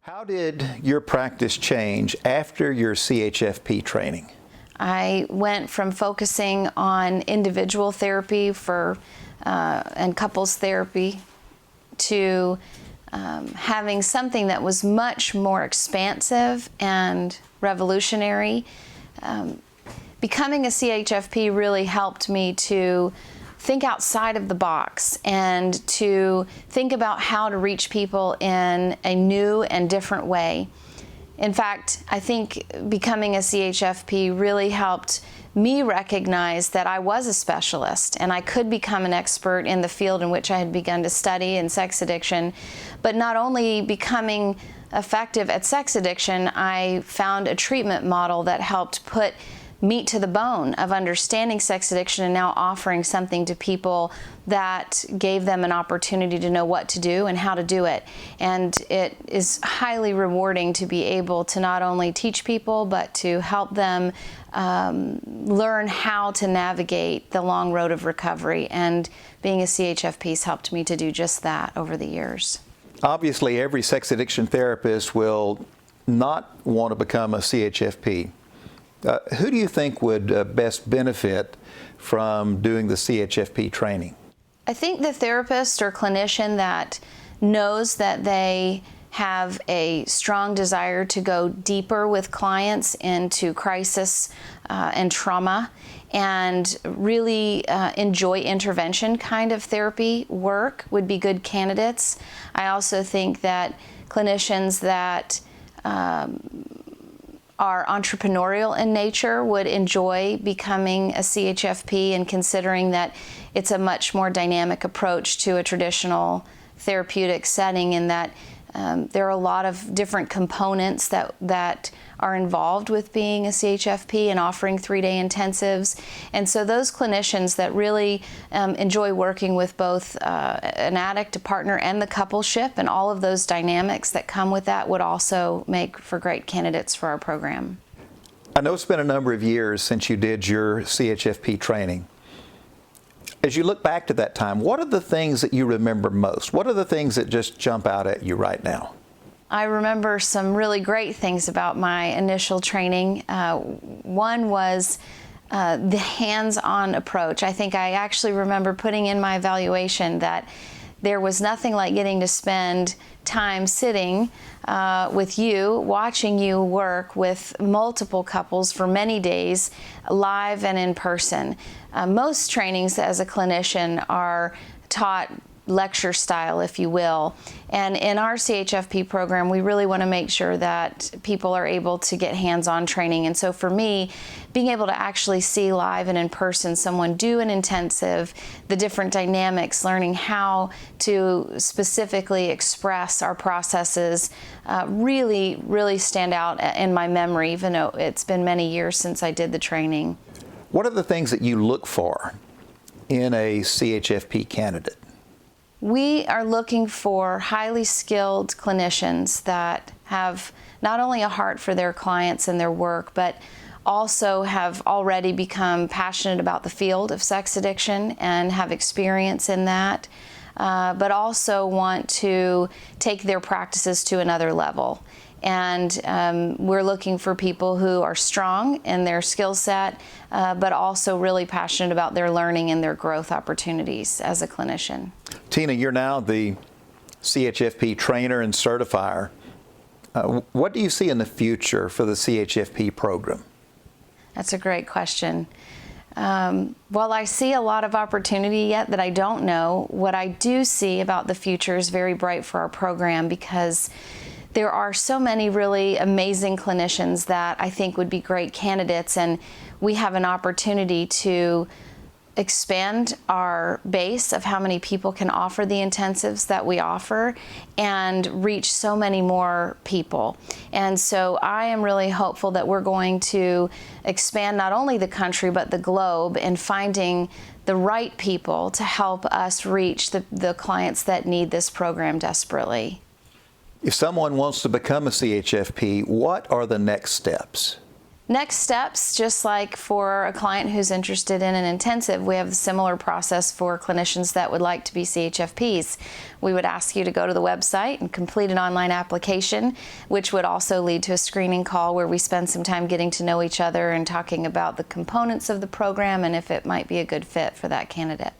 How did your practice change after your CHFP training? I went from focusing on individual therapy and couples therapy to having something that was much more expansive and revolutionary. Becoming a CHFP really helped me to think outside of the box and to think about how to reach people in a new and different way. In fact, I think becoming a CHFP really helped me recognize that I was a specialist and I could become an expert in the field in which I had begun to study in sex addiction. But not only becoming effective at sex addiction, I found a treatment model that helped put meat to the bone of understanding sex addiction and now offering something to people that gave them an opportunity to know what to do and how to do it. And it is highly rewarding to be able to not only teach people, but to help them learn how to navigate the long road of recovery. And being a CHFP has helped me to do just that over the years. Obviously, every sex addiction therapist will not want to become a CHFP. Who do you think would best benefit from doing the CHFP training? I think the therapist or clinician that knows that they have a strong desire to go deeper with clients into crisis and trauma and really enjoy intervention kind of therapy work would be good candidates. I also think that clinicians that are entrepreneurial in nature would enjoy becoming a CHFP and considering that it's a much more dynamic approach to a traditional therapeutic setting in that there are a lot of different components that are involved with being a CHFP and offering 3-day intensives. And so those clinicians that really enjoy working with both an addict, a partner, and the coupleship and all of those dynamics that come with that would also make for great candidates for our program. I know it's been a number of years since you did your CHFP training. As you look back to that time, what are the things that you remember most? What are the things that just jump out at you right now? I remember some really great things about my initial training. One was the hands-on approach. I think I actually remember putting in my evaluation that there was nothing like getting to spend time sitting with you, watching you work with multiple couples for many days, live and in person. Most trainings as a clinician are taught lecture style, if you will. And in our CHFP program, we really want to make sure that people are able to get hands-on training. And so for me, being able to actually see live and in person someone do an intensive, the different dynamics, learning how to specifically express our processes, really stand out in my memory, even though it's been many years since I did the training. What are the things that you look for in a CHFP candidate? We are looking for highly skilled clinicians that have not only a heart for their clients and their work, but also have already become passionate about the field of sex addiction and have experience in that, but also want to take their practices to another level. And we're looking for people who are strong in their skill set, but also really passionate about their learning and their growth opportunities as a clinician. Tina, you're now the CHFP trainer and certifier. What do you see in the future for the CHFP program? That's a great question. While I see a lot of opportunity yet that I don't know, what I do see about the future is very bright for our program because there are so many really amazing clinicians that I think would be great candidates, and we have an opportunity to expand our base of how many people can offer the intensives that we offer and reach so many more people. And so I am really hopeful that we're going to expand not only the country but the globe in finding the right people to help us reach the clients that need this program desperately. If someone wants to become a CHFP, what are the next steps? Next steps, just like for a client who's interested in an intensive, we have a similar process for clinicians that would like to be CHFPs. We would ask you to go to the website and complete an online application, which would also lead to a screening call where we spend some time getting to know each other and talking about the components of the program and if it might be a good fit for that candidate.